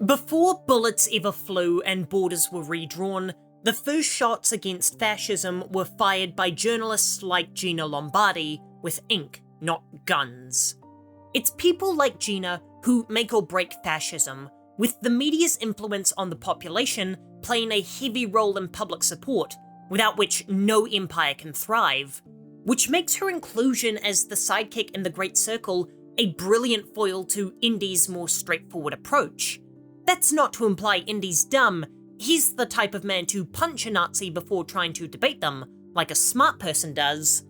Before bullets ever flew and borders were redrawn, the first shots against fascism were fired by journalists like Gina Lombardi with ink, not guns. It's people like Gina who make or break fascism, with the media's influence on the population playing a heavy role in public support, without which no empire can thrive, which makes her inclusion as the sidekick in the Great Circle a brilliant foil to Indy's more straightforward approach. That's not to imply Indy's dumb. He's the type of man to punch a Nazi before trying to debate them, like a smart person does.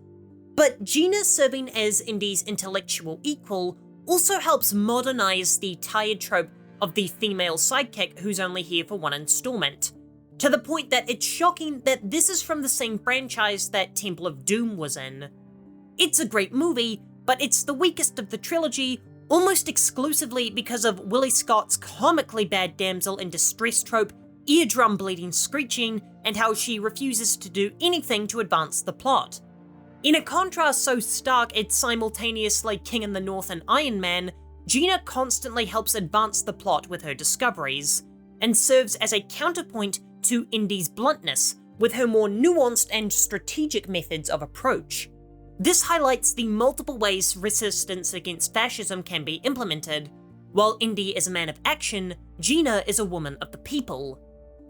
But Gina serving as Indy's intellectual equal also helps modernize the tired trope of the female sidekick who's only here for one installment, to the point that it's shocking that this is from the same franchise that Temple of Doom was in. It's a great movie, but it's the weakest of the trilogy, almost exclusively because of Willie Scott's comically bad damsel in distress trope, eardrum bleeding screeching, and how she refuses to do anything to advance the plot. In a contrast so stark it's simultaneously King in the North and Iron Man, Gina constantly helps advance the plot with her discoveries, and serves as a counterpoint to Indy's bluntness, with her more nuanced and strategic methods of approach. This highlights the multiple ways resistance against fascism can be implemented. While Indy is a man of action, Gina is a woman of the people.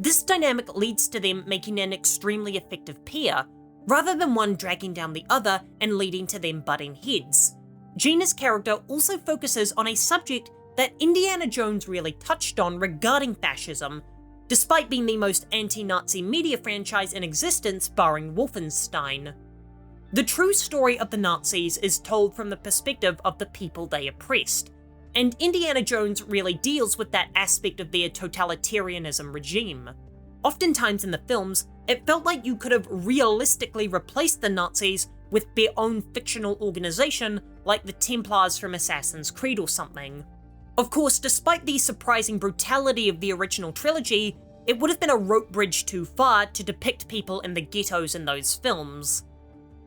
This dynamic leads to them making an extremely effective pair, rather than one dragging down the other and leading to them butting heads. Gina's character also focuses on a subject that Indiana Jones really touched on regarding fascism, despite being the most anti-Nazi media franchise in existence barring Wolfenstein. The true story of the Nazis is told from the perspective of the people they oppressed, and Indiana Jones really deals with that aspect of their totalitarianism regime. Oftentimes in the films, it felt like you could have realistically replaced the Nazis with their own fictional organization, like the Templars from Assassin's Creed or something. Of course, despite the surprising brutality of the original trilogy, it would have been a rope bridge too far to depict people in the ghettos in those films.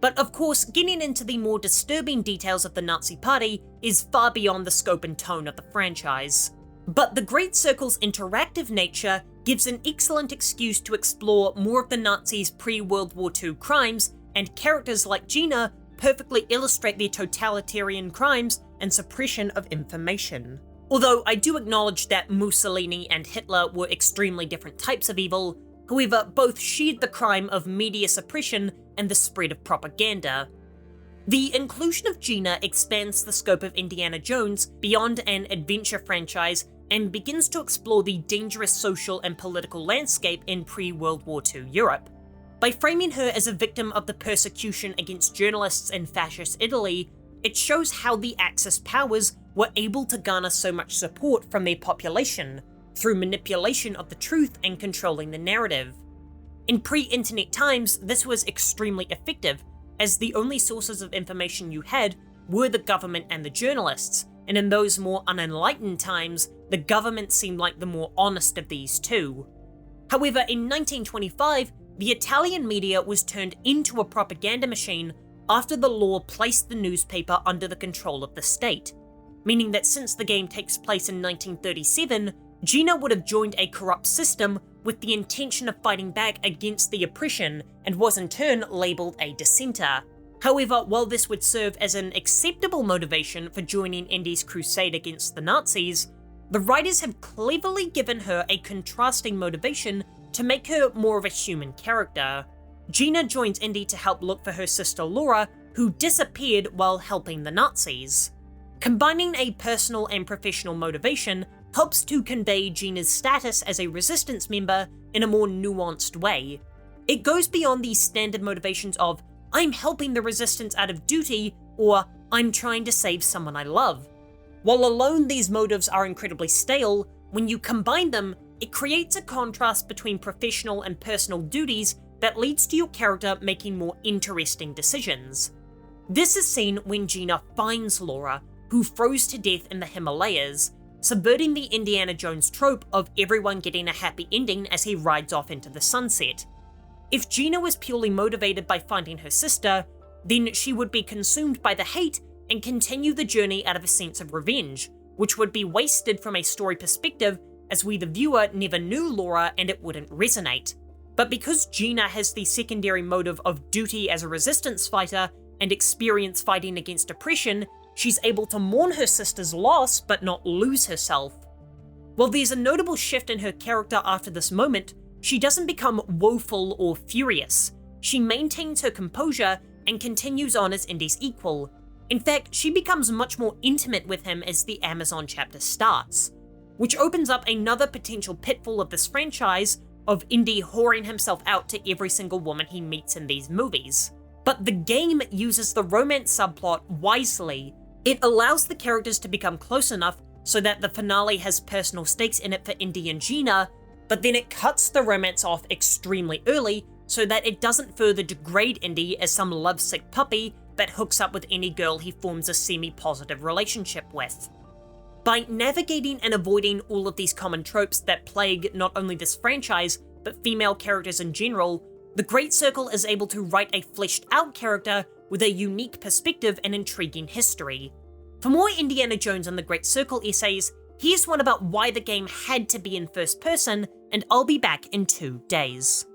But of course, getting into the more disturbing details of the Nazi Party is far beyond the scope and tone of the franchise. But the Great Circle's interactive nature gives an excellent excuse to explore more of the Nazis' pre-World War II crimes, and characters like Gina perfectly illustrate their totalitarian crimes and suppression of information. Although I do acknowledge that Mussolini and Hitler were extremely different types of evil, however, both shared the crime of media suppression and the spread of propaganda. The inclusion of Gina expands the scope of Indiana Jones beyond an adventure franchise and begins to explore the dangerous social and political landscape in pre-World War II Europe. By framing her as a victim of the persecution against journalists in fascist Italy, it shows how the Axis powers were able to garner so much support from their population, through manipulation of the truth and controlling the narrative. In pre-internet times, this was extremely effective, as the only sources of information you had were the government and the journalists, and in those more unenlightened times, the government seemed like the more honest of these two. However, in 1925, the Italian media was turned into a propaganda machine after the law placed the newspaper under the control of the state, meaning that since the game takes place in 1937, Gina would have joined a corrupt system with the intention of fighting back against the oppression, and was in turn labelled a dissenter. However, while this would serve as an acceptable motivation for joining Indy's crusade against the Nazis, the writers have cleverly given her a contrasting motivation to make her more of a human character. Gina joins Indy to help look for her sister Laura, who disappeared while helping the Nazis. Combining a personal and professional motivation helps to convey Gina's status as a resistance member in a more nuanced way. It goes beyond the standard motivations of, I'm helping the resistance out of duty, or I'm trying to save someone I love. While alone these motives are incredibly stale, when you combine them, it creates a contrast between professional and personal duties that leads to your character making more interesting decisions. This is seen when Gina finds Laura, who froze to death in the Himalayas, subverting the Indiana Jones trope of everyone getting a happy ending as he rides off into the sunset. If Gina was purely motivated by finding her sister, then she would be consumed by the hate and continue the journey out of a sense of revenge, which would be wasted from a story perspective as we the viewer never knew Laura and it wouldn't resonate. But because Gina has the secondary motive of duty as a resistance fighter and experience fighting against oppression, she's able to mourn her sister's loss but not lose herself. While there's a notable shift in her character after this moment, she doesn't become woeful or furious. She maintains her composure and continues on as Indy's equal. In fact, she becomes much more intimate with him as the Amazon chapter starts, which opens up another potential pitfall of this franchise of Indy whoring himself out to every single woman he meets in these movies. But the game uses the romance subplot wisely. It allows the characters to become close enough so that the finale has personal stakes in it for Indy and Gina, but then it cuts the romance off extremely early so that it doesn't further degrade Indy as some lovesick puppy that hooks up with any girl he forms a semi-positive relationship with. By navigating and avoiding all of these common tropes that plague not only this franchise, but female characters in general, the Great Circle is able to write a fleshed-out character with a unique perspective and intriguing history. For more Indiana Jones and the Great Circle essays, here's one about why the game had to be in first person, and I'll be back in 2 days.